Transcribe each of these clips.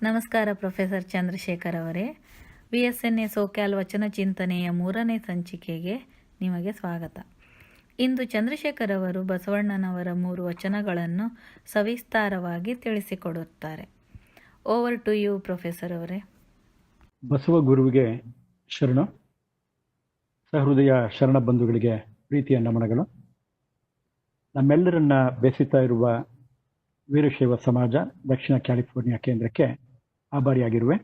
ನಮಸ್ಕಾರ ಪ್ರೊಫೆಸರ್ ಚಂದ್ರಶೇಖರ್ ಅವರೇ. VSNA ಸೋಕ್ಯಾಲ್ ವಚನ ಚಿಂತನೆಯ 3ನೇ ಸಂಚಿಕೆಗೆ ನಿಮಗೆ ಸ್ವಾಗತ. ಇಂದು ಚಂದ್ರಶೇಖರ್ ಅವರು ಬಸವಣ್ಣನವರ 3 ವಚನಗಳನ್ನು ಸವಿಸ್ತಾರವಾಗಿ ತಿಳಿಸಿಕೊಡುತ್ತಾರೆ. ಓವರ್ ಟು ಯು ಪ್ರೊಫೆಸರ್ ಅವರೇ. ಬಸವ ಗುರುವಿಗೆ ಶರಣ. ಸಹೃದಯ ಶರಣ ಬಂಧುಗಳಿಗೆ ಪ್ರೀತಿಯ ನಮನಗಳು. ನಮ್ಮೆಲ್ಲರನ್ನ ಬೆಸೆಯುತ್ತಾ ಇರುವ ವೀರಶೈವ ಸಮಾಜ ದಕ್ಷಿಣ ಕ್ಯಾಲಿಫೋರ್ನಿಯಾ ಕೇಂದ್ರಕ್ಕೆ ಆಭಾರಿಯಾಗಿರುವೆ.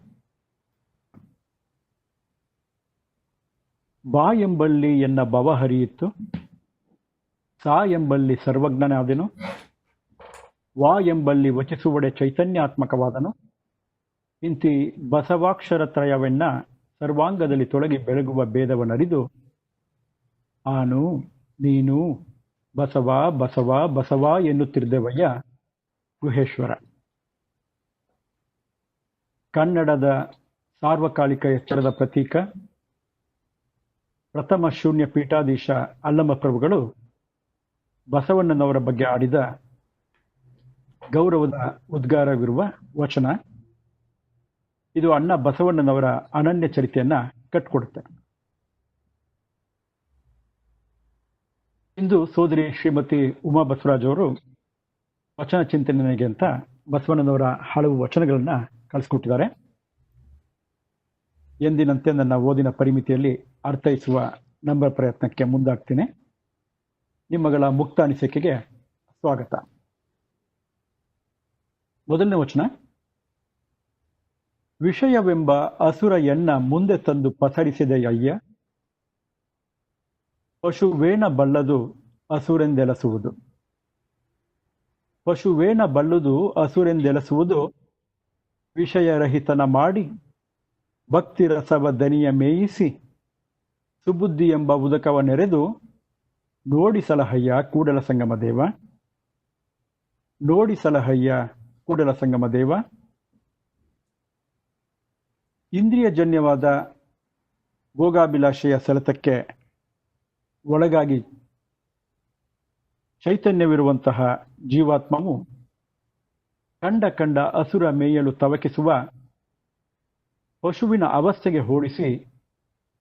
ಬಾ ಎಂಬಲ್ಲಿ ಎನ್ನ ಭವ ಹರಿಯಿತ್ತು, ಸಾ ಎಂಬಲ್ಲಿ ಸರ್ವಜ್ಞನಾದೆನು, ವಾ ಎಂಬಲ್ಲಿ ವಚಿಸುವಡೆ ಚೈತನ್ಯಾತ್ಮಕವಾದನು, ಇಂತಿ ಬಸವಾಕ್ಷರ ತ್ರಯವೆನ್ನ ಸರ್ವಾಂಗದಲ್ಲಿ ತೊಳಗಿ ಬೆಳಗುವ ಭೇದವನ್ನರಿದು, ಆನು ನೀನು ಬಸವ ಬಸವ ಬಸವ ಎನ್ನುತ್ತಿರುವೆವಯ್ಯ ಗುಹೇಶ್ವರ. ಕನ್ನಡದ ಸಾರ್ವಕಾಲಿಕ ಎಚ್ಚರದ ಪ್ರತೀಕ ಪ್ರಥಮ ಶೂನ್ಯ ಪೀಠಾಧೀಶ ಅಲ್ಲಮ ಪ್ರಭುಗಳು ಬಸವಣ್ಣನವರ ಬಗ್ಗೆ ಆಡಿದ ಗೌರವದ ಉದ್ಗಾರವಿರುವ ವಚನ ಇದು. ಅಣ್ಣ ಬಸವಣ್ಣನವರ ಅನನ್ಯ ಚರಿತೆಯನ್ನ ಕಟ್ಟಿಕೊಡುತ್ತೆ. ಇಂದು ಸೋದರಿ ಶ್ರೀಮತಿ ಉಮಾ ಬಸವರಾಜ್ ಅವರು ವಚನ ಚಿಂತನೆಗೆ ಅಂತ ಬಸವಣ್ಣನವರ ಹಲವು ವಚನಗಳನ್ನ ಕಳಿಸ್ಕೊಟ್ಟಿದ್ದಾರೆ. ಎಂದಿನಂತೆ ನನ್ನ ಓದಿನ ಪರಿಮಿತಿಯಲ್ಲಿ ಅರ್ಥೈಸುವ ನಮ್ಮ ಪ್ರಯತ್ನಕ್ಕೆ ಮುಂದಾಗ್ತೀನಿ. ನಿಮ್ಮಗಳ ಮುಕ್ತ ಅನಿಸಿಕೆಗೆ ಸ್ವಾಗತ. ಮೊದಲನೇ ವಚನ. ವಿಷಯವೆಂಬ ಅಸುರ ಎನ್ನ ಮುಂದೆ ತಂದು ಪಸರಿಸಿದೆಯಯ್ಯ, ಪಶುವೇನ ಬಲ್ಲದು ಅಸುರೆಂದೆಲಸುವುದು. ಪಶುವೇನ ಬಲ್ಲುದು ಅಸುರೆಂದೆಲಸುವುದು, ವಿಷಯರಹಿತನ ಮಾಡಿ ಭಕ್ತಿ ರಸವ ದನಿಯ ಮೇಯಿಸಿ ಸುಬುದ್ಧಿ ಎಂಬ ಉದಕವ ನೆರೆದು, ನೋಡಿ ಸಲಹಯ್ಯ ಕೂಡಲ ಸಂಗಮ ದೇವ, ನೋಡಿ ಸಲಹಯ್ಯ ಕೂಡಲ ಸಂಗಮ ದೇವ. ಇಂದ್ರಿಯಜನ್ಯವಾದ ಭೋಗಾಭಿಲಾಷೆಯ ಸೆಳೆತಕ್ಕೆ ಒಳಗಾಗಿ ಚೈತನ್ಯವಿರುವಂತಹ ಜೀವಾತ್ಮವು ಕಂಡ ಅಸುರ ಮೇಯಲು ತವಕಿಸುವ ಪಶುವಿನ ಅವಸ್ಥೆಗೆ ಹೋಲಿಸಿ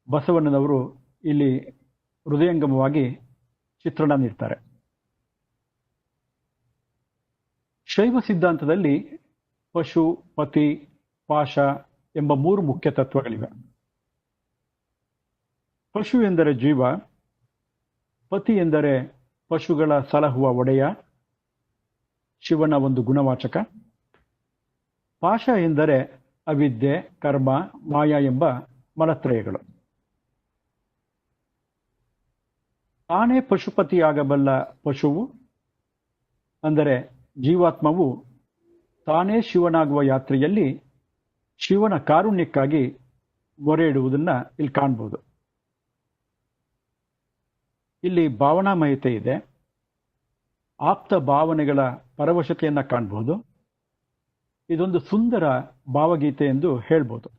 ಬಸವಣ್ಣನವರು ಇಲ್ಲಿ ಹೃದಯಂಗಮವಾಗಿ ಚಿತ್ರಣ ನೀಡ್ತಾರೆ. ಶೈವ ಸಿದ್ಧಾಂತದಲ್ಲಿ ಪಶು, ಪತಿ, ಪಾಶ ಎಂಬ 3 ಮುಖ್ಯ ತತ್ವಗಳಿವೆ. ಪಶು ಎಂದರೆ ಜೀವ, ಪತಿ ಎಂದರೆ ಪಶುಗಳ ಸಲಹುವ ಒಡೆಯ, ಶಿವನ ಒಂದು ಗುಣವಾಚಕ. ಪಾಶ ಎಂದರೆ ಅವಿದ್ಯೆ, ಕರ್ಮ, ಮಾಯಾ ಎಂಬ ಮಲತ್ರಯಗಳು. ತಾನೇ ಪಶುಪತಿಯಾಗಬಲ್ಲ ಪಶುವು ಅಂದರೆ ಜೀವಾತ್ಮವು ತಾನೇ ಶಿವನಾಗುವ ಯಾತ್ರೆಯಲ್ಲಿ ಶಿವನ ಕಾರುಣ್ಯಕ್ಕಾಗಿ ಮೊರೆ ಇಡುವುದನ್ನ ಇಲ್ಲಿ ಕಾಣ್ಬೋದು. ಇಲ್ಲಿ ಭಾವನಾಮಯತೆ ಇದೆ, ಆಪ್ತ ಭಾವನೆಗಳ ಪರವಶತೆಯನ್ನ ಕಾಣಬಹುದು. ಇದೊಂದು ಸುಂದರ ಭಾವಗೀತೆ ಎಂದು ಹೇಳ್ಬೋದು.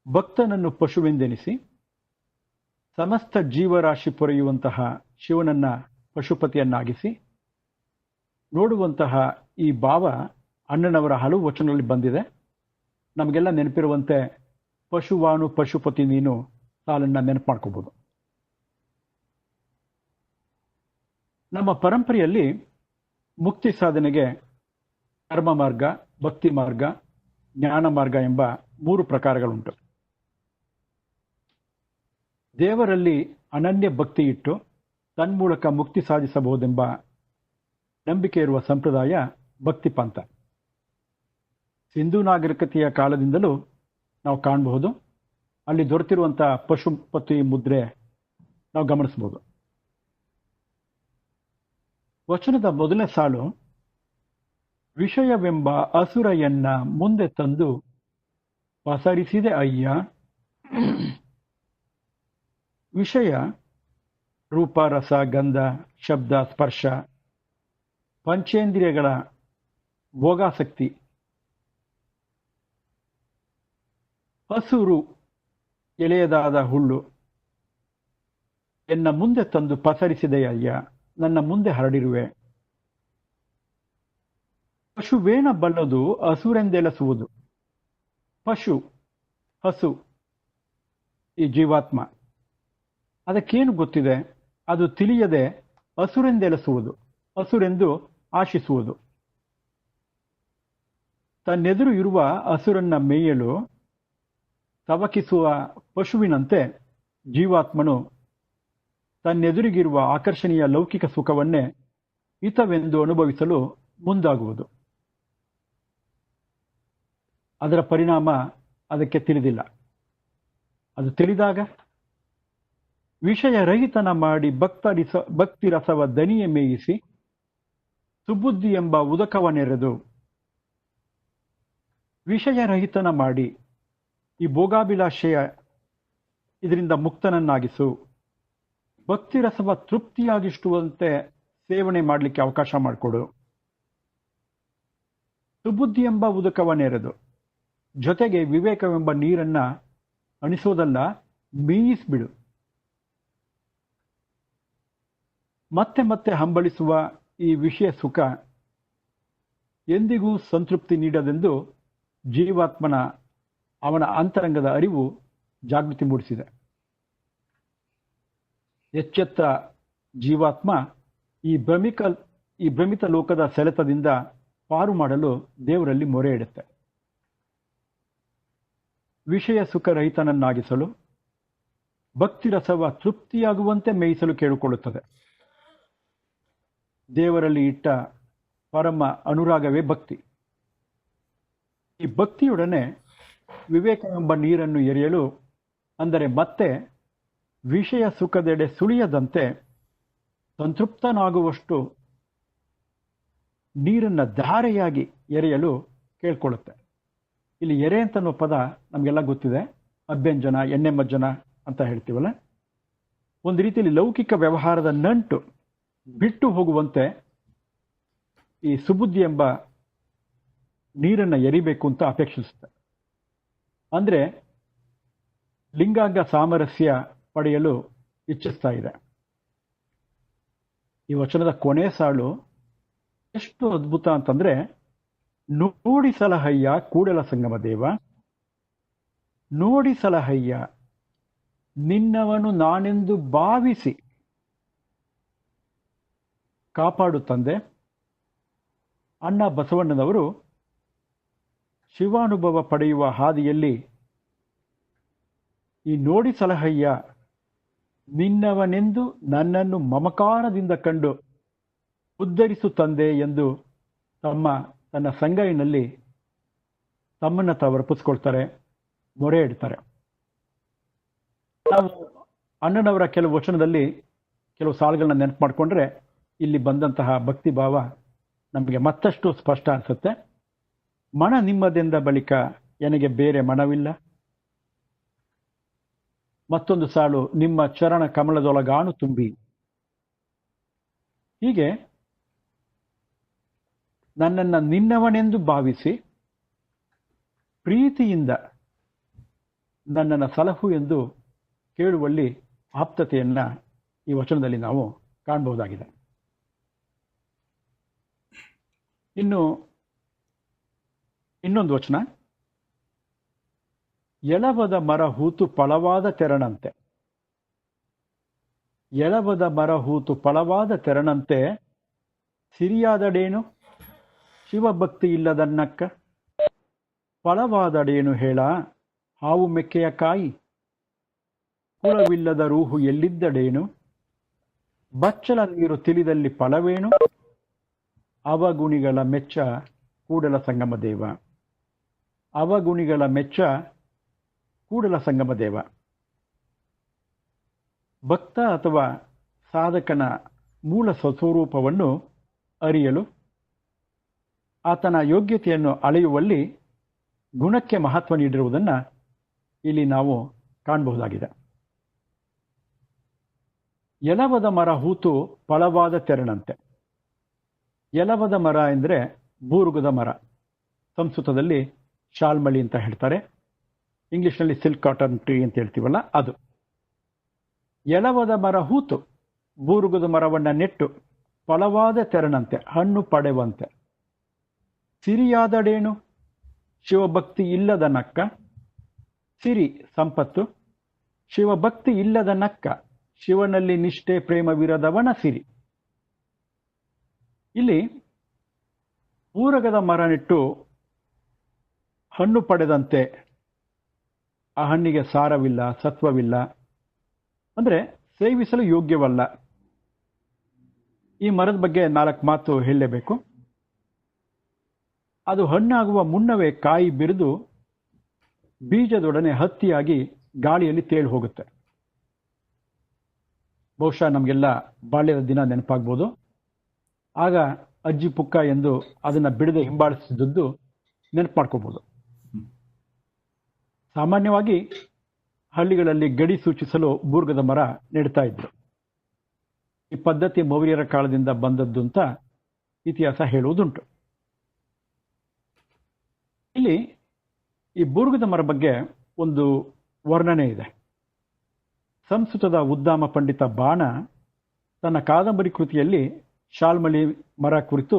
ಭಕ್ತನನ್ನು ಪಶುವೆಂದೆನಿಸಿ ಸಮಸ್ತ ಜೀವರಾಶಿ ಪೊರೆಯುವಂತಹ ಶಿವನನ್ನ ಪಶುಪತಿಯನ್ನಾಗಿಸಿ ನೋಡುವಂತಹ ಈ ಭಾವ ಅಣ್ಣನವರ ಹಲವು ವಚನಗಳಲ್ಲಿ ಬಂದಿದೆ. ನಮಗೆಲ್ಲ ನೆನಪಿರುವಂತೆ ಪಶುವಾನು ಪಶುಪತಿ ನೀನು ಸಾಲನ್ನ ನೆನಪು ಮಾಡ್ಕೋಬಹುದು. ನಮ್ಮ ಪರಂಪರೆಯಲ್ಲಿ ಮುಕ್ತಿ ಸಾಧನೆಗೆ ಕರ್ಮ ಮಾರ್ಗ, ಭಕ್ತಿ ಮಾರ್ಗ, ಜ್ಞಾನ ಮಾರ್ಗ ಎಂಬ 3 ಪ್ರಕಾರಗಳುಂಟು. ದೇವರಲ್ಲಿ ಅನನ್ಯ ಭಕ್ತಿ ಇಟ್ಟು ತನ್ಮೂಲಕ ಮುಕ್ತಿ ಸಾಧಿಸಬಹುದೆಂಬ ನಂಬಿಕೆ ಇರುವ ಸಂಪ್ರದಾಯ ಭಕ್ತಿ ಪಂಥ. ಸಿಂಧೂ ನಾಗರಿಕತೆಯ ಕಾಲದಿಂದಲೂ ನಾವು ಕಾಣಬಹುದು. ಅಲ್ಲಿ ದೊರೆತಿರುವಂತಹ ಪಶುಪತಿ ಮುದ್ರೆ ನಾವು ಗಮನಿಸಬಹುದು. ವಚನದ ಮೊದಲನೇ ಸಾಲು, ವಿಷಯವೆಂಬ ಅಸುರ ಎನ್ನ ಮುಂದೆ ತಂದು ಪಸರಿಸಿದೆ ಅಯ್ಯ. ವಿಷಯ ರೂಪ, ರಸ, ಗಂಧ, ಶಬ್ದ, ಸ್ಪರ್ಶ, ಪಂಚೇಂದ್ರಿಯಗಳ ಭೋಗಾಸಕ್ತಿ. ಹಸುರು ಎಳೆಯದಾದ ಹುಲ್ಲು ಎನ್ನ ಮುಂದೆ ತಂದು ಪಸರಿಸಿದೆಯಯ್ಯ, ನನ್ನ ಮುಂದೆ ಹರಡಿರುವೆ. ಪಶುವೇನ ಬಲ್ಲದು ಹಸುರೆಂದೆಲಸುವುದು. ಪಶು, ಹಸು, ಈ ಜೀವಾತ್ಮ, ಅದಕ್ಕೇನು ಗೊತ್ತಿದೆ? ಅದು ತಿಳಿಯದೆ ಹಸುರೆಂದೆಲಸುವುದು, ಹಸುರೆಂದು ಆಶಿಸುವುದು. ತನ್ನೆದುರು ಇರುವ ಹಸುರನ್ನ ಮೇಯಲು ತವಕಿಸುವ ಪಶುವಿನಂತೆ ಜೀವಾತ್ಮನು ತನ್ನೆದುರಿಗಿರುವ ಆಕರ್ಷಣೀಯ ಲೌಕಿಕ ಸುಖವನ್ನೇ ಹಿತವೆಂದು ಅನುಭವಿಸಲು ಮುಂದಾಗುವುದು. ಅದರ ಪರಿಣಾಮ ಅದಕ್ಕೆ ತಿಳಿದಿಲ್ಲ. ಅದು ತಿಳಿದಾಗ ವಿಷಯರಹಿತನ ಮಾಡಿ ಭಕ್ತಿ ರಸವ ದನಿಯ ಮೇಯಿಸಿ ಸುಬುದ್ಧಿ ಎಂಬ ಉದಕವನೆರೆದು ವಿಷಯರಹಿತನ ಮಾಡಿ ಈ ಭೋಗಾಭಿಲಾಷೆಯ ಇದರಿಂದ ಮುಕ್ತನನ್ನಾಗಿಸು, ಭಕ್ತಿರಸವ ತೃಪ್ತಿಯಾಗಿಷ್ಟುವಂತೆ ಸೇವನೆ ಮಾಡಲಿಕ್ಕೆ ಅವಕಾಶ ಮಾಡಿಕೊಡು. ಸುಬುದ್ಧಿ ಎಂಬ ಉದಕವನ್ನೆರೆದು, ಜೊತೆಗೆ ವಿವೇಕವೆಂಬ ನೀರನ್ನ ಅಣಿಸೋದಲ್ಲ, ಮೇಯಿಸ್ಬಿಡು. ಮತ್ತೆ ಮತ್ತೆ ಹಂಬಲಿಸುವ ಈ ವಿಷಯ ಸುಖ ಎಂದಿಗೂ ಸಂತೃಪ್ತಿ ನೀಡದೆಂದು ಜೀವಾತ್ಮನ ಅವನ ಅಂತರಂಗದ ಅರಿವು ಜಾಗೃತಿ ಮೂಡಿಸಿದೆ. ಎಚ್ಚೆತ್ತ ಜೀವಾತ್ಮ ಈ ಭ್ರಮಿತ ಲೋಕದ ಸೆಳೆತದಿಂದ ಪಾರು ಮಾಡಲು ದೇವರಲ್ಲಿ ಮೊರೆ ಇಡುತ್ತೆ. ವಿಷಯ ಸುಖರಹಿತನನ್ನಾಗಿಸಲು, ಭಕ್ತಿರಸವ ತೃಪ್ತಿಯಾಗುವಂತೆ ಮೇಯಿಸಲು ಕೇಳಿಕೊಳ್ಳುತ್ತದೆ. ದೇವರಲ್ಲಿ ಇಟ್ಟ ಪರಮ ಅನುರಾಗವೇ ಭಕ್ತಿ. ಈ ಭಕ್ತಿಯೊಡನೆ ವಿವೇಕವೆಂಬ ನೀರನ್ನು ಎರೆಯಲು, ಅಂದರೆ ಮತ್ತೆ ವಿಷಯ ಸುಖದೆಡೆ ಸುಳಿಯದಂತೆ ಸಂತೃಪ್ತನಾಗುವಷ್ಟು ನೀರನ್ನು ಧಾರೆಯಾಗಿ ಎರೆಯಲು ಕೇಳ್ಕೊಳ್ಳುತ್ತೆ. ಇಲ್ಲಿ ಎರೆ ಅಂತನ್ನೋ ಪದ ನಮಗೆಲ್ಲ ಗೊತ್ತಿದೆ. ಅಭ್ಯಂಜನ, ಎಣ್ಣೆಮಜ್ಜನ ಅಂತ ಹೇಳ್ತೀವಲ್ಲ. ಒಂದು ರೀತಿಯಲ್ಲಿ ಲೌಕಿಕ ವ್ಯವಹಾರದ ನಂಟು ಬಿಟ್ಟು ಹೋಗುವಂತೆ ಈ ಸುಬುದ್ಧಿ ಎಂಬ ನೀರನ್ನು ಎರಿಬೇಕು ಅಂತ ಅಪೇಕ್ಷಿಸುತ್ತೆ. ಅಂದರೆ ಲಿಂಗಾಂಗ ಸಾಮರಸ್ಯ ಪಡೆಯಲು ಇಚ್ಛಿಸ್ತಾ ಇದೆ. ಈ ವಚನದ ಕೊನೆ ಸಾಲು ಎಷ್ಟು ಅದ್ಭುತ ಅಂತಂದ್ರೆ, ನೋಡಿ ಸಲಹಯ್ಯ ಕೂಡಲ ಸಂಗಮ ದೇವ, ನೋಡಿ ಸಲಹಯ್ಯ ನಿನ್ನವನು ನಾನೆಂದು ಭಾವಿಸಿ ಕಾಪಾಡು ತಂದೆ. ಅಣ್ಣ ಬಸವಣ್ಣನವರು ಶಿವಾನುಭವ ಪಡೆಯುವ ಹಾದಿಯಲ್ಲಿ ಈ ನೋಡಿ ಸಲಹಯ್ಯ ನಿನ್ನವನೆಂದು ನನ್ನನ್ನು ಮಮಕಾರದಿಂದ ಕಂಡು ಉದ್ಧರಿಸು ತಂದೆ ಎಂದು ತನ್ನ ಸಂಗೈನಲ್ಲಿ ತಮ್ಮನ್ನ ತಾವು ಅರ್ಪಿಸ್ಕೊಳ್ತಾರೆ, ಮೊರೆ ಇಡ್ತಾರೆ. ನಾವು ಅಣ್ಣನವರ ಕೆಲವು ವಚನದಲ್ಲಿ ಕೆಲವು ಸಾಲುಗಳನ್ನ ನೆನಪು ಮಾಡಿಕೊಂಡ್ರೆ ಇಲ್ಲಿ ಬಂದಂತಹ ಭಕ್ತಿ ಭಾವ ನಮಗೆ ಮತ್ತಷ್ಟು ಸ್ಪಷ್ಟ ಅನಿಸುತ್ತೆ. ಮನ ನಿಮ್ಮದೆಂದ ಬಳಿಕ ನನಗೆ ಬೇರೆ ಮನವಿಲ್ಲ. ಮತ್ತೊಂದು ಸಾಲು, ನಿಮ್ಮ ಚರಣ ಕಮಲದೊಳಗಾಣು ತುಂಬಿ. ಹೀಗೆ ನನ್ನನ್ನು ನಿನ್ನವನೆಂದು ಭಾವಿಸಿ ಪ್ರೀತಿಯಿಂದ ನನ್ನನ್ನು ಸಲಹು ಎಂದು ಕೇಳುವಲ್ಲಿ ಆಪ್ತತೆಯನ್ನ ಈ ವಚನದಲ್ಲಿ ನಾವು ಕಾಣಬಹುದಾಗಿದೆ. ಇನ್ನೊಂದು ವಚನ, ಎಳವದ ಮರ ಹೂತು ಫಳವಾದ ತೆರನಂತೆ. ಎಳವದ ಮರ ಹೂತು ಫಳವಾದ ತೆರನಂತೆ ಸಿರಿಯಾದಡೇನು ಶಿವಭಕ್ತಿ ಇಲ್ಲದನ್ನಕ್ಕ. ಫಳವಾದಡೇನು ಹೇಳ ಹಾವು ಮೆಕ್ಕೆಯ ಕಾಯಿ, ಕುಳವಿಲ್ಲದ ರೂಹು ಎಲ್ಲಿದ್ದಡೇನು. ಬಚ್ಚಲ ನೀರು ತಿಳಿದಲ್ಲಿ ಫಲವೇನು, ಅವಗುಣಿಗಳ ಮೆಚ್ಚ ಕೂಡಲ ಸಂಗಮ ದೇವ. ಅವಗುಣಿಗಳ ಮೆಚ್ಚ ಕೂಡಲ ಸಂಗಮ ದೇವ. ಭಕ್ತ ಅಥವಾ ಸಾಧಕನ ಮೂಲ ಸ್ವಸ್ವರೂಪವನ್ನು ಅರಿಯಲು, ಆತನ ಯೋಗ್ಯತೆಯನ್ನು ಅಳೆಯುವಲ್ಲಿ ಗುಣಕ್ಕೆ ಮಹತ್ವ ನೀಡಿರುವುದನ್ನು ಇಲ್ಲಿ ನಾವು ಕಾಣಬಹುದಾಗಿದೆ. ಎಲವದ ಮರ ಹೂತು ಫಳವಾದ ತೆರನಂತೆ. ಎಲವದ ಮರ ಎಂದರೆ ಬೂರುಗದ ಮರ. ಸಂಸ್ಕೃತದಲ್ಲಿ ಶಾಲ್ಮಳಿ ಅಂತ ಹೇಳ್ತಾರೆ, ಇಂಗ್ಲಿಷ್ನಲ್ಲಿ ಸಿಲ್ಕ್ ಕಾಟನ್ ಟ್ರೀ ಅಂತ ಹೇಳ್ತೀವಲ್ಲ ಅದು. ಎಲವದ ಮರ ಹೂತು, ಬೂರುಗದ ಮರವನ್ನು ನೆಟ್ಟು ಫಳವಾದ ತೆರನಂತೆ ಹಣ್ಣು ಪಡೆವಂತೆ. ಸಿರಿಯಾದಡೇನು ಶಿವಭಕ್ತಿ ಇಲ್ಲದ ನಕ್ಕ. ಸಿರಿ ಸಂಪತ್ತು, ಶಿವಭಕ್ತಿ ಇಲ್ಲದ ನಕ್ಕ, ಶಿವನಲ್ಲಿ ನಿಷ್ಠೆ ಪ್ರೇಮವಿರದವನ ಸಿರಿ. ಇಲ್ಲಿ ಊರಗದ ಮರ ನೆಟ್ಟು ಹಣ್ಣು ಪಡೆದಂತೆ ಆ ಹಣ್ಣಿಗೆ ಸಾರವಿಲ್ಲ, ಸತ್ವವಿಲ್ಲ, ಅಂದರೆ ಸೇವಿಸಲು ಯೋಗ್ಯವಲ್ಲ. ಈ ಮರದ ಬಗ್ಗೆ 4 ಮಾತು ಹೇಳಲೇಬೇಕು. ಅದು ಹಣ್ಣಾಗುವ ಮುನ್ನವೇ ಕಾಯಿ ಬಿರಿದು ಬೀಜದೊಡನೆ ಹತ್ತಿಯಾಗಿ ಗಾಳಿಯಲ್ಲಿ ತೇಲಿ ಹೋಗುತ್ತೆ. ಬಹುಶಃ ನಮಗೆಲ್ಲ ಬಾಲ್ಯದ ದಿನ ನೆನಪಾಗ್ಬೋದು. ಆಗ ಅಜ್ಜಿ ಪುಕ್ಕ ಎಂದು ಅದನ್ನು ಬಿಡದೆ ಹಿಂಬಾಲಿಸಿದ್ದು ನೆನಪು ಮಾಡ್ಕೋಬಹುದು. ಸಾಮಾನ್ಯವಾಗಿ ಹಳ್ಳಿಗಳಲ್ಲಿ ಗಡಿ ಸೂಚಿಸಲು ಬೂರ್ಗದ ಮರ ನೆಡ್ತಾ ಇದ್ರು. ಈ ಪದ್ಧತಿ ಮೌರ್ಯರ ಕಾಲದಿಂದ ಬಂದದ್ದು ಅಂತ ಇತಿಹಾಸ ಹೇಳುವುದುಂಟು. ಇಲ್ಲಿ ಈ ಬೂರ್ಗದ ಮರ ಬಗ್ಗೆ ಒಂದು ವರ್ಣನೆ ಇದೆ. ಸಂಸ್ಕೃತದ ಉದ್ದಾಮ ಪಂಡಿತ ಬಾಣ ತನ್ನ ಕಾದಂಬರಿ ಕೃತಿಯಲ್ಲಿ ಶಾಲ್ಮಲಿ ಮರ ಕುರಿತು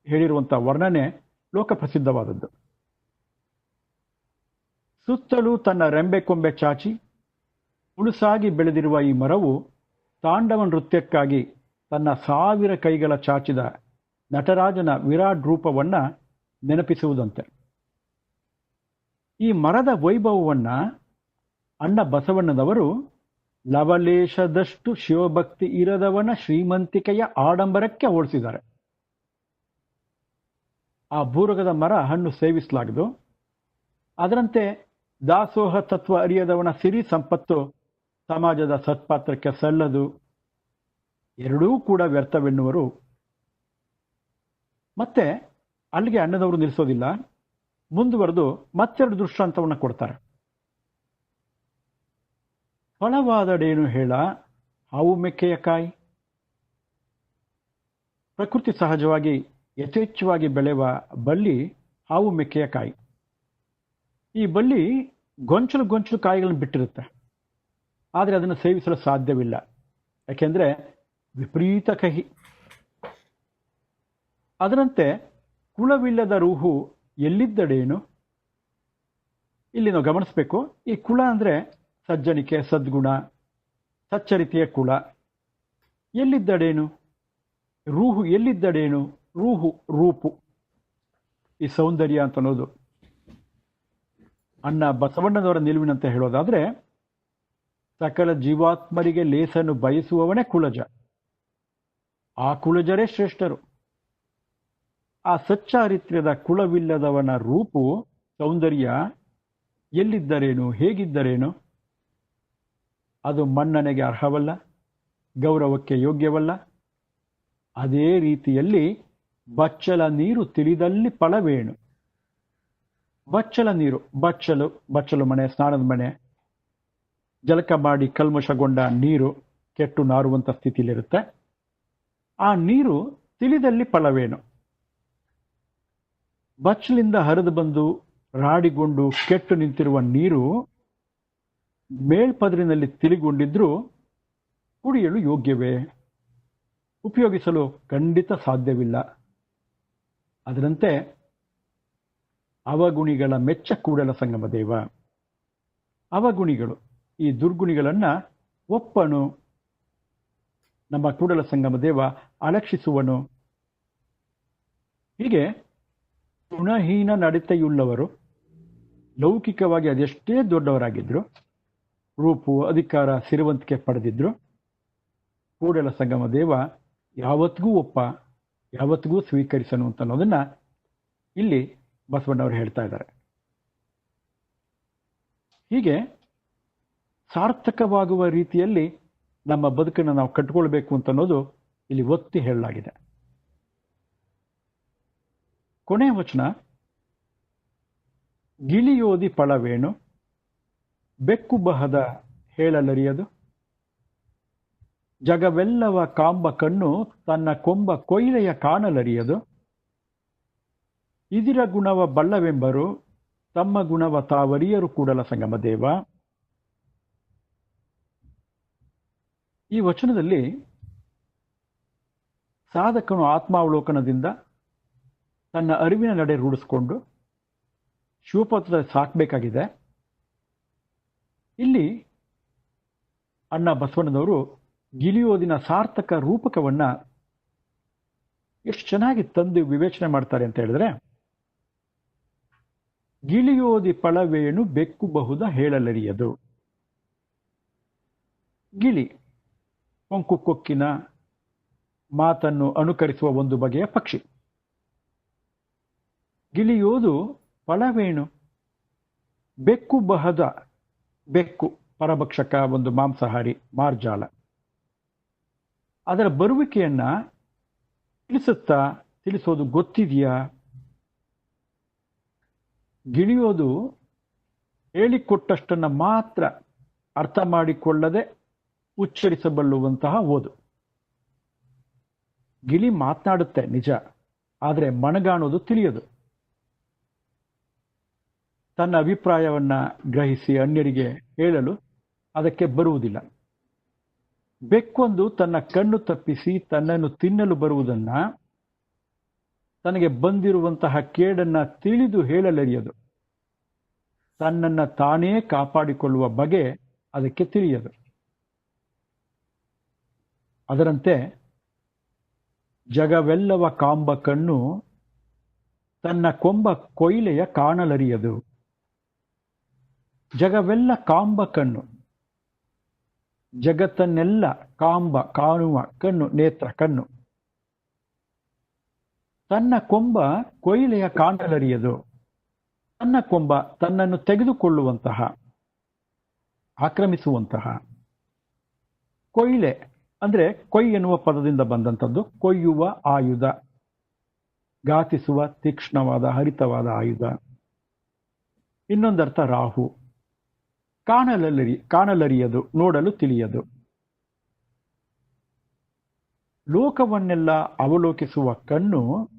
ಹೇಳಿರುವಂಥ ವರ್ಣನೆ ಲೋಕಪ್ರಸಿದ್ಧವಾದದ್ದು. ಸುತ್ತಲೂ ತನ್ನ ರೆಂಬೆ ಕೊಂಬೆ ಚಾಚಿ ಉಳುಸಾಗಿ ಬೆಳೆದಿರುವ ಈ ಮರವು ತಾಂಡವ ನೃತ್ಯಕ್ಕಾಗಿ ತನ್ನ 1000 ಕೈಗಳ ಚಾಚಿದ ನಟರಾಜನ ವಿರಾಟ್ ರೂಪವನ್ನು ನೆನಪಿಸುವುದಂತೆ. ಈ ಮರದ ವೈಭವವನ್ನ ಅಣ್ಣ ಬಸವಣ್ಣನವರು ಲವಲೇಶದಷ್ಟು ಶಿವಭಕ್ತಿ ಇರದವನ ಶ್ರೀಮಂತಿಕೆಯ ಆಡಂಬರಕ್ಕೆ ಹೋಲಿಸಿದ್ದಾರೆ. ಆ ಬೂರಗದ ಮರ ಹಣ್ಣು ಸೇವಿಸಲಾಗದು, ಅದರಂತೆ ದಾಸೋಹ ತತ್ವ ಅರಿಯದವನ ಸಿರಿ ಸಂಪತ್ತು ಸಮಾಜದ ಸತ್ಪಾತ್ರಕ್ಕೆ ಸಲ್ಲದು, ಎರಡೂ ಕೂಡ ವ್ಯರ್ಥವೆನ್ನುವರು. ಮತ್ತೆ ಅಲ್ಲಿಗೆ ಅಣ್ಣನವರು ನಿಲ್ಲಿಸೋದಿಲ್ಲ, ಮುಂದುವರೆದು ಮತ್ತೆರಡು ದೃಷ್ಟಾಂತವನ್ನು ಕೊಡ್ತಾರೆ. ಫಲವಾದಡೇನು ಹೇಳ ಹಾವು ಮೆಕ್ಕೆಯ ಕಾಯಿ. ಪ್ರಕೃತಿ ಸಹಜವಾಗಿ ಯಥೇಚ್ಛವಾಗಿ ಬೆಳೆಯುವ ಬಳ್ಳಿ ಹಾವು ಮೆಕ್ಕೆಯ ಕಾಯಿ. ಈ ಬಳ್ಳಿ ಗೊಂಚಲು ಗೊಂಚಲು ಕಾಯಿಗಳನ್ನು ಬಿಟ್ಟಿರುತ್ತೆ, ಆದರೆ ಅದನ್ನು ಸೇವಿಸಲು ಸಾಧ್ಯವಿಲ್ಲ, ಯಾಕೆಂದರೆ ವಿಪರೀತ ಕಹಿ. ಅದರಂತೆ ಕುಳವಿಲ್ಲದ ರೂಹು ಎಲ್ಲಿದ್ದಡೇನು. ಇಲ್ಲಿ ನಾವು ಗಮನಿಸಬೇಕು, ಈ ಕುಳ ಅಂದರೆ ಸಜ್ಜನಿಕೆ, ಸದ್ಗುಣ, ಸಚ್ಚರಿತೆಯ ಕುಳ. ಎಲ್ಲಿದ್ದಡೇನು, ರೂಹು ಎಲ್ಲಿದ್ದಡೇನು. ರೂಹು ರೂಪು, ಈ ಸೌಂದರ್ಯ ಅಂತ ಅನ್ನೋದು. ಅಣ್ಣ ಬಸವಣ್ಣನವರ ನಿಲುವಿನಂತೆ ಹೇಳೋದಾದ್ರೆ, ಸಕಲ ಜೀವಾತ್ಮರಿಗೆ ಲೇಸನ್ನು ಬಯಸುವವನೇ ಕುಳಜ, ಆ ಕುಳಜರೇ ಶ್ರೇಷ್ಠರು. ಆ ಸಚ್ಚಾರಿತ್ರ್ಯದ ಕುಳವಿಲ್ಲದವನ ರೂಪು ಸೌಂದರ್ಯ ಎಲ್ಲಿದ್ದರೇನು, ಹೇಗಿದ್ದರೇನು. ಅದು ಮನ್ನಣೆಗೆ ಅರ್ಹವಲ್ಲ, ಗೌರವಕ್ಕೆ ಯೋಗ್ಯವಲ್ಲ. ಅದೇ ರೀತಿಯಲ್ಲಿ ಬಚ್ಚಲ ನೀರು ತಿಳಿದಲ್ಲಿ ಫಲವೇಣು. ಬಚ್ಚಲ ನೀರು, ಬಚ್ಚಲು ಮನೆ, ಸ್ನಾನದ ಮನೆ, ಜಲಕ ಮಾಡಿ ಕಲ್ಮಶಗೊಂಡ ನೀರು ಕೆಟ್ಟು ನಾರುವಂಥ ಸ್ಥಿತಿಯಲ್ಲಿರುತ್ತೆ. ಆ ನೀರು ತಿಳಿದಲ್ಲಿ ಫಲವೇನು. ಬಚ್ಚಲಿಂದ ಹರಿದು ಬಂದು ರಾಡಿಕೊಂಡು ಕೆಟ್ಟು ನಿಂತಿರುವ ನೀರು ಮೇಲ್ಪದರಿನಲ್ಲಿ ತಿಳಿಗೊಂಡಿದ್ರೂ ಕುಡಿಯಲು ಯೋಗ್ಯವೇ, ಉಪಯೋಗಿಸಲು ಖಂಡಿತ ಸಾಧ್ಯವಿಲ್ಲ. ಅದರಂತೆ ಅವಗುಣಿಗಳ ಮೆಚ್ಚ ಕೂಡಲ ಸಂಗಮ ದೇವ. ಅವಗುಣಿಗಳು, ಈ ದುರ್ಗುಣಿಗಳನ್ನು ಒಪ್ಪನು ನಮ್ಮ ಕೂಡಲ ಸಂಗಮ ದೇವ ಅಲಕ್ಷಿಸುವನು. ಹೀಗೆ ಗುಣಹೀನ ನಡತೆಯುಳ್ಳವರು, ಲೌಕಿಕವಾಗಿ ಅದೆಷ್ಟೇ ದೊಡ್ಡವರಾಗಿದ್ರು, ರೂಪು, ಅಧಿಕಾರ, ಸಿರಿವಂತಿಕೆ ಪಡೆದಿದ್ರು, ಕೂಡಲ ಸಂಗಮ ದೇವ ಯಾವತ್ತಿಗೂ ಒಪ್ಪ, ಯಾವತ್ತಿಗೂ ಸ್ವೀಕರಿಸನು ಅಂತ ಅನ್ನೋದನ್ನ ಇಲ್ಲಿ ಬಸವಣ್ಣವರು ಹೇಳ್ತಾ ಇದ್ದಾರೆ. ಹೀಗೆ ಸಾರ್ಥಕವಾಗುವ ರೀತಿಯಲ್ಲಿ ನಮ್ಮ ಬದುಕನ್ನು ನಾವು ಕಟ್ಟಿಕೊಳ್ಬೇಕು ಅಂತ ಅನ್ನೋದು ಇಲ್ಲಿ ಒತ್ತಿ ಹೇಳಲಾಗಿದೆ. ಕೊನೆಯ ವಚನ, ಗಿಳಿಯೋದಿ ಫಲವೇಣು, ಬೆಕ್ಕು ಬಹದ ಹೇಳಲರಿಯದು. ಜಗವೆಲ್ಲವ ಕಾಂಬ ಕಣ್ಣು ತನ್ನ ಕೊಂಬ ಕೊಯ್ಲೆಯ ಕಾಣಲರಿಯದು. ಇದಿರ ಗುಣವ ಬಲ್ಲವೆಂಬರು ತಮ್ಮ ಗುಣವ ತಾವರಿಯರು ಕೂಡಲ ಸಂಗಮ ದೇವ. ಈ ವಚನದಲ್ಲಿ ಸಾಧಕನು ಆತ್ಮಾವಲೋಕನದಿಂದ ತನ್ನ ಅರಿವಿನ ನಡೆ ರೂಢಿಸ್ಕೊಂಡು ಶಿವಪಥದಲ್ಲಿ ಸಾಕಬೇಕಾಗಿದೆ. ಇಲ್ಲಿ ಅಣ್ಣ ಬಸವಣ್ಣನವರು ಗಿಳಿಯೋದಿನ ಸಾರ್ಥಕ ರೂಪಕವನ್ನ ಎಷ್ಟು ಚೆನ್ನಾಗಿ ತಂದು ವಿವೇಚನೆ ಮಾಡ್ತಾರೆ ಅಂತ ಹೇಳಿದ್ರೆ, ಗಿಳಿಯೋದಿ ಪಳವೇಣು ಬೆಕ್ಕು ಬಹುದ ಹೇಳಲರಿಯದು. ಗಿಳಿ ಕೊಂಕು ಕೊಕ್ಕಿನ ಮಾತನ್ನು ಅನುಕರಿಸುವ ಒಂದು ಬಗೆಯ ಪಕ್ಷಿ. ಗಿಳಿಯೋದು ಪಳವೇಣು, ಬೆಕ್ಕು ಬಹದ, ಬೆಕ್ಕು ಪರಭಕ್ಷಕ, ಒಂದು ಮಾಂಸಾಹಾರಿ ಮಾರ್ಜಾಲ. ಅದರ ಬರುವಿಕೆಯನ್ನ ತಿಳಿಸೋದು ಗೊತ್ತಿದೆಯಾ? ಗಿಳಿಯೋದು ಹೇಳಿಕೊಟ್ಟಷ್ಟನ್ನ ಮಾತ್ರ ಅರ್ಥ ಮಾಡಿಕೊಳ್ಳದೆ ಉಚ್ಚರಿಸಬಲ್ಲುವಂತಹ ಓದು. ಗಿಳಿ ಮಾತನಾಡುತ್ತೆ ನಿಜ, ಆದರೆ ಮಣಗಾಣೋದು ತಿಳಿಯದು. ತನ್ನ ಅಭಿಪ್ರಾಯವನ್ನ ಗ್ರಹಿಸಿ ಅನ್ಯರಿಗೆ ಹೇಳಲು ಅದಕ್ಕೆ ಬರುವುದಿಲ್ಲ. ಬೆಕ್ಕೊಂದು ತನ್ನ ಕಣ್ಣು ತಪ್ಪಿಸಿ ತನ್ನನ್ನು ತಿನ್ನಲು ಬರುವುದನ್ನ, ತನಗೆ ಬಂದಿರುವಂತಹ ಕೇಡನ್ನ ತಿಳಿದು ಹೇಳಲರಿಯದು. ತನ್ನನ್ನ ತಾನೇ ಕಾಪಾಡಿಕೊಳ್ಳುವ ಬಗೆ ಅದಕ್ಕೆ ತಿಳಿಯದು. ಅದರಂತೆ ಜಗವೆಲ್ಲವ ಕಾಂಬ ಕಣ್ಣು ತನ್ನ ಕೊಂಬ ಕೊಯ್ಲೆಯ ಕಾಣಲರಿಯದು. ಜಗವೆಲ್ಲ ಕಾಂಬ ಕಣ್ಣು, ಜಗತ್ತನ್ನೆಲ್ಲ ಕಾಂಬ ಕಾಣುವ ಕಣ್ಣು, ನೇತ್ರ ಕಣ್ಣು. ತನ್ನ ಕೊಂಬ ಕೊಯ್ಲೆಯ ಕಾಣಲರಿಯದು. ತನ್ನ ಕೊಂಬ ತನ್ನನ್ನು ತೆಗೆದುಕೊಳ್ಳುವಂತಹ, ಆಕ್ರಮಿಸುವಂತಹ. ಕೊಯ್ಲೆ ಅಂದ್ರೆ ಕೊಯ್ ಎನ್ನುವ ಪದದಿಂದ ಬಂದಂಥದ್ದು. ಕೊಯ್ಯುವ ಆಯುಧ, ಘಾತಿಸುವ ತೀಕ್ಷ್ಣವಾದ ಹರಿತವಾದ ಆಯುಧ. ಇನ್ನೊಂದರ್ಥ ರಾಹು. ಕಾಣಲರಿಯದು, ನೋಡಲು ತಿಳಿಯದು. ಲೋಕವನ್ನೆಲ್ಲ ಅವಲೋಕಿಸುವ ಕಣ್ಣು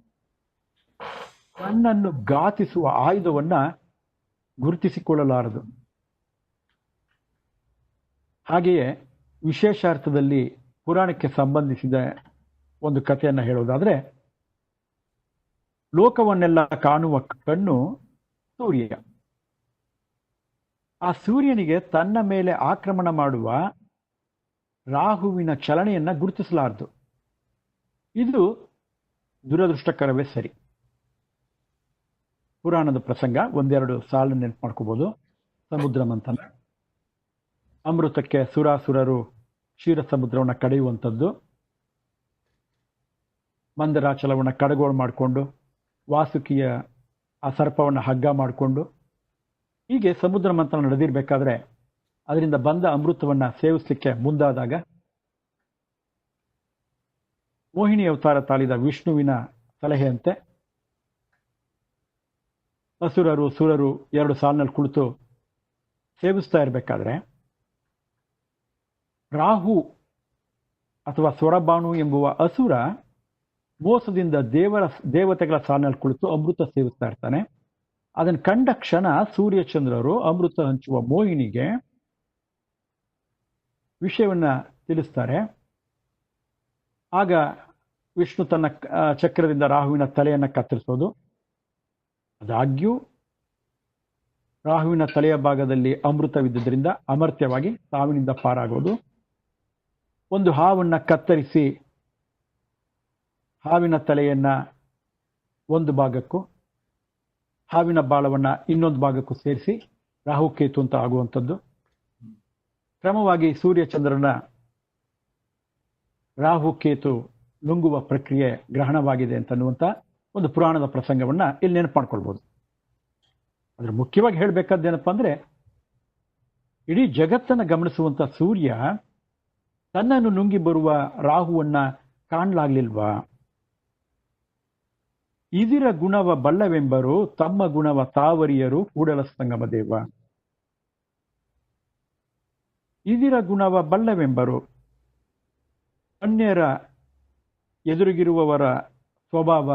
ತನ್ನನ್ನು ಘಾತಿಸುವ ಆಯುಧವನ್ನ ಗುರುತಿಸಿಕೊಳ್ಳಲಾರದು. ಹಾಗೆಯೇ ವಿಶೇಷಾರ್ಥದಲ್ಲಿ ಪುರಾಣಕ್ಕೆ ಸಂಬಂಧಿಸಿದ ಒಂದು ಕಥೆಯನ್ನು ಹೇಳೋದಾದ್ರೆ, ಲೋಕವನ್ನೆಲ್ಲ ಕಾಣುವ ಕಣ್ಣು ಸೂರ್ಯ. ಆ ಸೂರ್ಯನಿಗೆ ತನ್ನ ಮೇಲೆ ಆಕ್ರಮಣ ಮಾಡುವ ರಾಹುವಿನ ಚಲನೆಯನ್ನ ಗುರುತಿಸಲಾರದು. ಇದು ದುರದೃಷ್ಟಕರವೇ ಸರಿ. ಪುರಾಣದ ಪ್ರಸಂಗ ಒಂದೆರಡು ಸಾಲು ನೆನಪು ಮಾಡ್ಕೋಬಹುದು. ಸಮುದ್ರ ಮಂಥನ, ಅಮೃತಕ್ಕೆ ಸುರಾಸುರರು ಕ್ಷೀರ ಸಮುದ್ರವನ್ನು ಕಡೆಯುವಂಥದ್ದು, ಮಂದರಾಚಲವನ್ನು ಕಡಗೋಳು ಮಾಡಿಕೊಂಡು ವಾಸುಕಿಯ ಆ ಸರ್ಪವನ್ನು ಹಗ್ಗ ಮಾಡಿಕೊಂಡು, ಹೀಗೆ ಸಮುದ್ರ ಮಂಥನ ನಡೆದಿರಬೇಕಾದ್ರೆ ಅದರಿಂದ ಬಂದ ಅಮೃತವನ್ನ ಸೇವಿಸಲಿಕ್ಕೆ ಮುಂದಾದಾಗ ಮೋಹಿನಿ ಅವತಾರ ತಾಳಿದ ವಿಷ್ಣುವಿನ ಸಲಹೆಯಂತೆ ಅಸುರರು ಸುರರು ಎರಡು ಸಾಲಿನಲ್ಲಿ ಕುಳಿತು ಸೇವಿಸ್ತಾ ಇರಬೇಕಾದ್ರೆ ರಾಹು ಅಥವಾ ಸ್ವರಬಾಣು ಎಂಬುವ ಅಸುರ ಮೋಸದಿಂದ ದೇವತೆಗಳ ಸಾಲಿನಲ್ಲಿ ಕುಳಿತು ಅಮೃತ ಸೇವಿಸ್ತಾ ಇರ್ತಾನೆ. ಅದನ್ನು ಕಂಡ ಕ್ಷಣ ಸೂರ್ಯಚಂದ್ರರು ಅಮೃತ ಹಂಚುವ ಮೋಹಿನಿಗೆ ವಿಷಯವನ್ನ ತಿಳಿಸ್ತಾರೆ. ಆಗ ವಿಷ್ಣು ತನ್ನ ಚಕ್ರದಿಂದ ರಾಹುವಿನ ತಲೆಯನ್ನು ಕತ್ತರಿಸೋದು. ಆದಾಗ್ಯೂ ರಾಹುವಿನ ತಲೆಯ ಭಾಗದಲ್ಲಿ ಅಮೃತವಿದ್ದುದರಿಂದ ಅಮರ್ತ್ಯವಾಗಿ ಸಾವಿನಿಂದ ಪಾರಾಗೋದು. ಒಂದು ಹಾವನ್ನ ಕತ್ತರಿಸಿ ಹಾವಿನ ತಲೆಯನ್ನ ಒಂದು ಭಾಗಕ್ಕೂ ಹಾವಿನ ಬಾಲವನ್ನ ಇನ್ನೊಂದು ಭಾಗಕ್ಕೂ ಸೇರಿಸಿ ರಾಹುಕೇತು ಅಂತ ಆಗುವಂಥದ್ದು. ಕ್ರಮವಾಗಿ ಸೂರ್ಯಚಂದ್ರನ ರಾಹುಕೇತು ನುಂಗುವ ಪ್ರಕ್ರಿಯೆ ಗ್ರಹಣವಾಗಿದೆ ಅಂತನ್ನುವಂಥ ಒಂದು ಪುರಾಣದ ಪ್ರಸಂಗವನ್ನ ಇಲ್ಲಿ ನೆನಪು ಮಾಡ್ಕೊಳ್ಬೋದು. ಅದ್ರ ಮುಖ್ಯವಾಗಿ ಹೇಳಬೇಕಾದ್ದೇನಪ್ಪ ಅಂದ್ರೆ, ಇಡೀ ಜಗತ್ತನ್ನು ಗಮನಿಸುವಂತ ಸೂರ್ಯ ತನ್ನನ್ನು ನುಂಗಿ ಬರುವ ರಾಹುವನ್ನ ಕಾಣಲಾಗ್ಲಿಲ್ವಾ? ಇದಿರ ಗುಣವ ಬಲ್ಲವೆಂಬರು ತಮ್ಮ ಗುಣವ ತಾವರಿಯರು ಕೂಡಲ ಸಂಗಮ ದೇವ. ಇದಿರ ಗುಣವ ಬಲ್ಲವೆಂಬರು, ಅನ್ಯರ ಎದುರಿಗಿರುವವರ ಸ್ವಭಾವ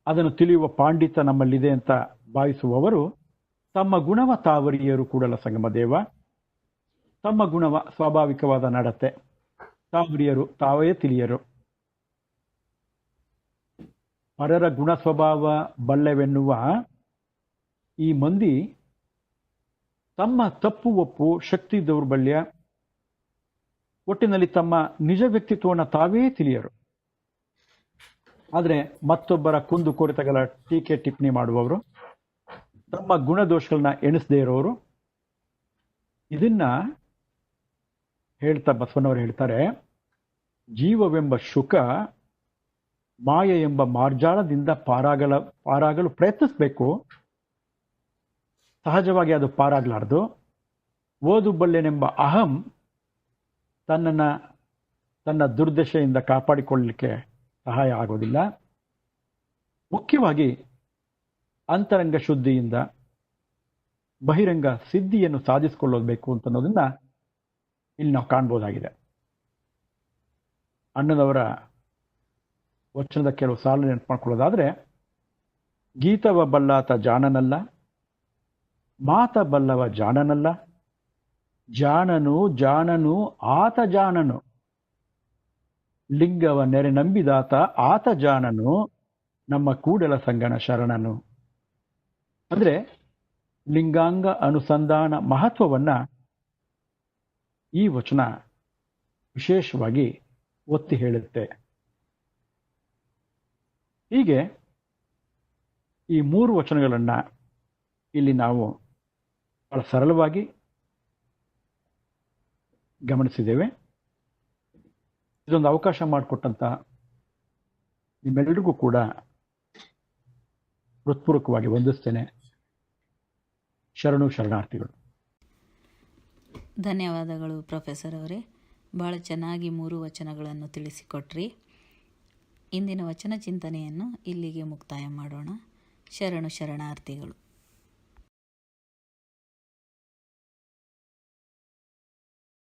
ಅದನ್ನು ತಿಳಿಯುವ ಪಾಂಡಿತ ನಮ್ಮಲ್ಲಿದೆ ಅಂತ ಭಾವಿಸುವವರು ತಮ್ಮ ಗುಣವ ತಾವರಿಯರು ಕೂಡಲ ಸಂಗಮ ದೇವ. ತಮ್ಮ ಗುಣವ ಸ್ವಾಭಾವಿಕವಾದ ನಡತೆ, ತಾವರಿಯರು ತಾವೇ ತಿಳಿಯರು. ಪರರ ಗುಣ ಸ್ವಭಾವ ಬಲ್ಲೆವೆನ್ನುವ ಈ ಮಂದಿ ತಮ್ಮ ತಪ್ಪು ಒಪ್ಪು, ಶಕ್ತಿ ದೌರ್ಬಲ್ಯ, ಒಟ್ಟಿನಲ್ಲಿ ತಮ್ಮ ನಿಜ ವ್ಯಕ್ತಿತ್ವವನ್ನು ತಾವೇ ತಿಳಿಯರು. ಆದರೆ ಮತ್ತೊಬ್ಬರ ಕುಂದು ಕೊರತೆಗಳ ಟೀಕೆ ಟಿಪ್ಪಣಿ ಮಾಡುವವರು, ತಮ್ಮ ಗುಣದೋಷಗಳನ್ನ ಎಣಿಸದೇ ಇರೋರು. ಇದನ್ನ ಹೇಳ್ತಾ ಬಸವಣ್ಣವರು ಹೇಳ್ತಾರೆ, ಜೀವವೆಂಬ ಶುಕ ಮಾಯೆ ಎಂಬ ಮಾರ್ಜಾಳದಿಂದ ಪಾರಾಗಲು ಪ್ರಯತ್ನಿಸಬೇಕು. ಸಹಜವಾಗಿ ಅದು ಪಾರಾಗಲಾರದು. ಓದು ಬಲ್ಲೆನೆಂಬ ಅಹಂ ತನ್ನ ದುರ್ದಶೆಯಿಂದ ಕಾಪಾಡಿಕೊಳ್ಳಲಿಕ್ಕೆ ಸಹಾಯ ಆಗೋದಿಲ್ಲ. ಮುಖ್ಯವಾಗಿ ಅಂತರಂಗ ಶುದ್ಧಿಯಿಂದ ಬಹಿರಂಗ ಸಿದ್ಧಿಯನ್ನು ಸಾಧಿಸಿಕೊಳ್ಳಬೇಕು ಅಂತ ಅನ್ನೋದನ್ನ ಇಲ್ಲಿ ನಾವು ಕಾಣ್ಬೋದಾಗಿದೆ. ಅಣ್ಣನವರ ವಚನದ ಕೆಲವು ಸಾಲು ನೆನಪು ಮಾಡ್ಕೊಳ್ಳೋದಾದ್ರೆ, ಗೀತವ ಬಲ್ಲಾತ ಜಾಣನಲ್ಲ, ಮಾತ ಬಲ್ಲವ ಜಾಣನಲ್ಲ, ಜಾಣನು ಜಾಣನು ಆತ ಜಾಣನು, ಲಿಂಗವ ನೆರೆ ನಂಬಿದಾತ ಆತ ಜಾಣನು, ನಮ್ಮ ಕೂಡಲ ಸಂಗಣ ಶರಣನು. ಅಂದ್ರೆ ಲಿಂಗಾಂಗ ಅನುಸಂಧಾನ ಮಹತ್ವವನ್ನ ಈ ವಚನ ವಿಶೇಷವಾಗಿ ಒತ್ತಿ ಹೇಳುತ್ತೆ. ಹೀಗೆ ಈ 3 ವಚನಗಳನ್ನ ಇಲ್ಲಿ ನಾವು ಬಹಳ ಸರಳವಾಗಿ ಗಮನಿಸಿದ್ದೇವೆ. ಇದೊಂದು ಅವಕಾಶ ಮಾಡಿಕೊಟ್ಟಂತ ನಿಮ್ಮೆಲ್ಲರಿಗೂ ಕೂಡ ಹೃತ್ಪೂರ್ವಕವಾಗಿ ವಂದಿಸ್ತೇನೆ. ಶರಣಾರ್ಥಿಗಳು. ಧನ್ಯವಾದಗಳು ಪ್ರೊಫೆಸರ್ ಅವರೇ. ಭಾಳ ಚೆನ್ನಾಗಿ 3 ವಚನಗಳನ್ನು ತಿಳಿಸಿಕೊಟ್ರಿ. ಇಂದಿನ ವಚನ ಚಿಂತನೆಯನ್ನು ಇಲ್ಲಿಗೆ ಮುಕ್ತಾಯ ಮಾಡೋಣ. ಶರಣಾರ್ಥಿಗಳು.